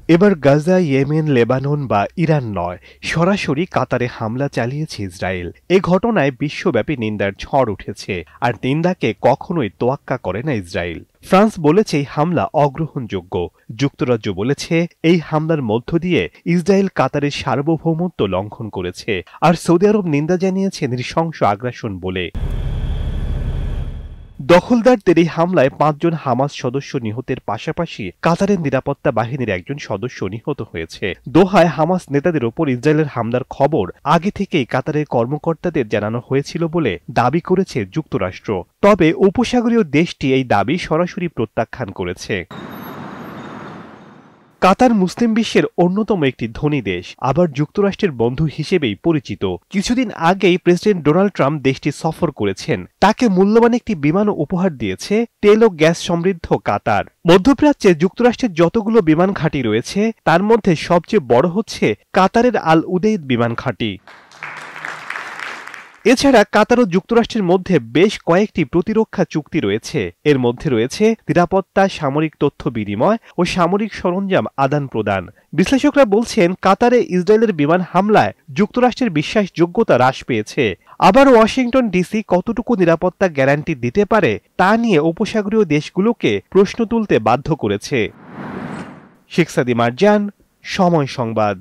এবার Gaza, Yemen, Lebanon বা Iran নয়, সরাসরি কাতারে হামলা চালিয়েছে ইসরায়েল। এ ঘটনায় বিশ্বব্যাপী নিন্দার ঝড় উঠেছে, আর নিন্দাকে কখনোই তোয়াক্কা করে না ইসরায়েল। ফ্রান্স বলেছে এই হামলা অগ্রহণযোগ্য। যুক্তরাজ্য বলেছে এই হামলার মধ্য দিয়ে ইসরায়েল কাতারের সার্বভৌমত্ব লঙ্ঘন করেছে, আর সৌদি আরব নিন্দা জানিয়েছে নৃশংস আগ্রাসন বলে। দখলদারদের এই হামলায় ৫ জন হামাস সদস্য নিহতের পাশাপাশি কাতারের নিরাপত্তা বাহিনীর একজন সদস্য নিহত হয়েছে। দোহায় হামাস নেতাদের ওপর ইসরায়েলের হামলার খবর আগে থেকেই কাতারের কর্মকর্তাদের জানানো হয়েছিল বলে দাবি করেছে যুক্তরাষ্ট্র। তবে উপসাগরীয় দেশটি এই দাবি সরাসরি প্রত্যাখ্যান করেছে। কাতার মুসলিম বিশ্বের অন্যতম একটি ধনী দেশ, আবার যুক্তরাষ্ট্রের বন্ধু হিসেবেই পরিচিত। কিছুদিন আগেই প্রেসিডেন্ট ডোনাল্ড ট্রাম্প দেশটি সফর করেছেন। তাকে মূল্যবান একটি বিমানও উপহার দিয়েছে তেল ও গ্যাস সমৃদ্ধ কাতার। মধ্যপ্রাচ্যে যুক্তরাষ্ট্রের যতগুলো বিমান ঘাঁটি রয়েছে তার মধ্যে সবচেয়ে বড় হচ্ছে কাতারের আল উদেইদ বিমান ঘাঁটি। এছাড়া কাতার ও যুক্তরাষ্ট্রের মধ্যে বেশ কয়েকটি প্রতিরক্ষা চুক্তি রয়েছে। এর মধ্যে রয়েছে নিরাপত্তা, সামরিক তথ্য বিনিময় ও সামরিক সরঞ্জাম আদান প্রদান। বিশ্লেষকরা বলছেন কাতারে ইসরায়েলের বিমান হামলায় যুক্তরাষ্ট্রের বিশ্বাসযোগ্যতা হ্রাস পেয়েছে। আবার ওয়াশিংটন ডিসি কতটুকু নিরাপত্তা গ্যারান্টি দিতে পারে তা নিয়ে উপসাগরীয় দেশগুলোকে প্রশ্ন তুলতে বাধ্য করেছে। শেখ সাদি মারজান, সময় সংবাদ।